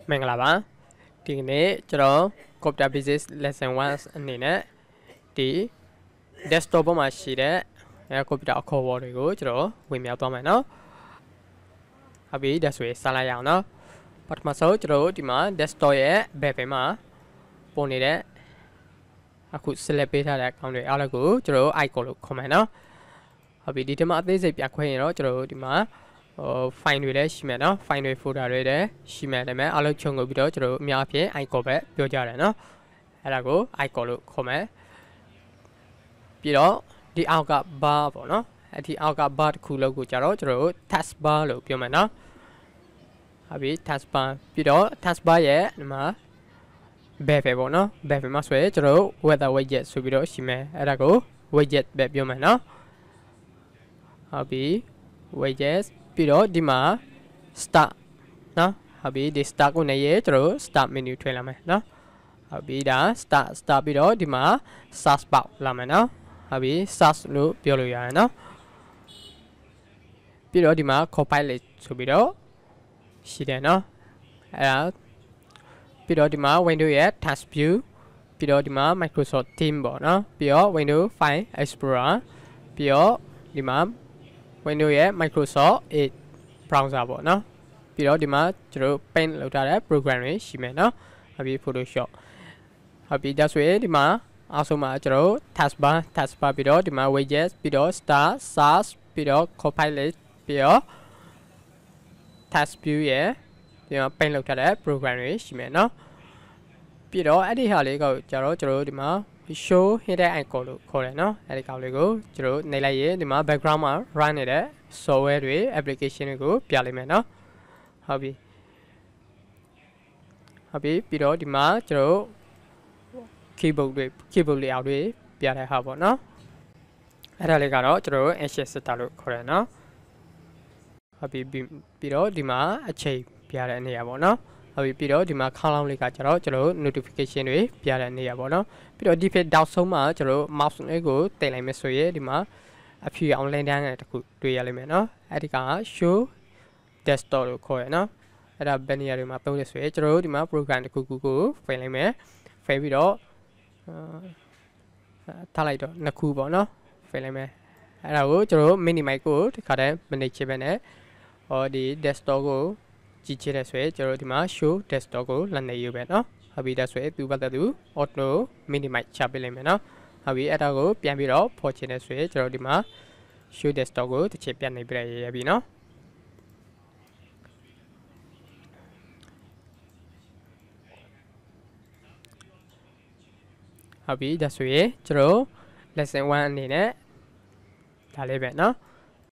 မင်္ဂလာပါဒီနေ့ကျွန်တော် Computer Basics Lesson 1အနေနဲ့ဒီ desktop ပေါ်မှာရှိတဲ့ computer အခေါ်အဝေါ်တွေကိုကျွန်တော်ဝင်မြောက်သွားမယ်နော်ဟုတ်ပြီဒါဆိုရင်စလိုက်ရအောင်နော်ပထမဆုံးကျွန်တော်ဒီမှာ desktop ရဲ့ဘက်ဘက်မှာပုံနေတဲ့အခု select ပေးထားတဲ့ account တွေအားလုံးကိုကျွန်တော် icon လို့ခေါ်မယ်နော်ဟုတ်ပြီဒီထဲမှာအသေးစိတ်ပြခွင့်ရင်တော့ကျွန်တော်ဒီမှာfile တွေလည်းရှိမယ်နော် file တွေ folder တွေလည်းရှိမယ်ဒါပေမဲ့အားလုံးခြုံငုပ်ပြီးတော့ကျွန်တော်အများအပြား icon ပဲပြောကြတယ်နော်အဲ့ဒါကို icon လို့ခေါ်မယ်ပြီးတော့ဒီအောက်က bar ပေါ့နော်အဲ့ဒီအောက်က bar တစ်ခုလုံးကိုကြတော့ကျွန်တော် task bar လို့ပြောမယ်နော်ဟုတ်ပြီ task bar ပြီးတော့ task bar ရဲ့ဒီမှာ beffer ပေါ့နော် beffer မှာဆိုရင်ကျွန်တော် weather widget ဆိုပြီးတော့ရှိမယ်အဲ့ဒါကို widget ပဲပြောမယ်နော်ဟုတ်ပြီ widget ပြီးတော့ဒီမှာ start နော်ဟုတ်ပြီဒီ start ကိုလည်းကျွန်တော် start menu ထွင်လာမယ်နော်ဟုတ်ပြီဒါ start ပြီးတော့ဒီမှာ search box လာမယ်နော်ဟုတ်ပြီ search လို့ပြောလို့ရတယ်နော်ပြီးတော့ဒီမှာ copilot ဆိုပြီးတော့ရှိတယ်နော်အဲ့ဒါပြီးတော့ဒီမှာ Windows ရဲ့ task view ပြီးတော့ဒီမှာ Microsoft Teams ပေါ့နော်ပြီးတော့ Windows File Explorer ပြီးတော့ဒီမှာ Windows ရဲ့ Microsoft Edge browser ပေါ့နော်ပြီးတော့ဒီမှာကျွန်တော် paint လောက်ထားတဲ့ program တွေရှိမယ်နော်ဟုတ်ပြီ Photoshop ဟုတ်ပြီဒါဆိုရင်ဒီမှာအောက်ဆုံးမှာကျွန်တော် taskbar ပြီးတော့ဒီမှာ widgets ပြီးတော့ start search ပြီးတော့ copilot ပြီးတော့ task view ရဲ့ဒီမှာ paint လောက်ထားတဲ့ program တွေရှိမယ်နော်ပြီးတော့အဲ့ဒီဟာလေးကိုကျွန်တော်ဒီမှာ show hidden icon လို့ခေါ်တယ်နော်အဲ့ဒီကောင်လေးကိုကျွန်တော်နှိပ်လိုက်ရင်ဒီမှာ background မှာ run နေတဲ့ software တွေ application တွေကိုပြလိမ့်မယ်နော်ဟုတ်ပြီပြီးတော့ဒီမှာကျွန်တော် keyboard လေးအောက်တွေပြတဲ့ဟာပေါ့နော်အဲ့ဒါလေးကတော့ကျွန်တော် action setter လို့ခေါ်တယ်နော်ဟုတ်ပြီပြီးတော့ဒီမှာအချိန်ပြတဲ့နေရာပေါ့နော်ဟုတ်ပြီပြီးတော့ဒီမှာခေါင်းလောင်းလေးကကျွန်တော် notification တွေပြတဲ့နေရာပေါ့နော်ပြီးတော့ဒီဖက်တောက်ဆုံးမှာကျွန်တော် mouse လေးကိုတင်လိုက်မယ်ဆိုရင်ဒီမှာအဖြူအောင်လင်းတန်းတဲ့တခုတွေ့ရလိမ့်မယ်နော်အဲ့ဒီက show desktop လို့ခေါ်ရနော်အဲ့ဒါဘယ်နေရာတွေမှာသုံးရဆိုရင်ကျွန်တော်တို့ဒီမှာ program တစ်ခုခုကိုဖိလိုက်မယ်ဖိပြီးတော့ထားလိုက်တော့နှစ်ခုပေါ့နော်ဖိလိုက်မယ်အဲ့ဒါကိုကျွန်တော် minimize ကိုဒီခါတည်းမနေချင်ပဲနဲ့ဒီ desktop ကိုကြည့်ချင်တဲ့ဆိုရင်ကျွန်တော်ဒီမှာ show desktop ကိုလက်နေယူပဲเนาะဟုတ်ပြီဒါဆိုရင်သူပတ်သက်သူ auto minimize ချပေးလိုက်မယ်เนาะဟုတ်ပြီအဲ့ဒါကိုပြန်ပြီးတော့ဖော်ချင်တဲ့ဆိုရင်ကျွန်တော်ဒီမှာ show desktop ကိုတစ်ချက်ပြန်နေပြရပြီเนาะဟုတ်ပြီဒါဆိုရင်ကျွန်တော် lesson 1အနေနဲ့ဒါလေးပဲเนาะ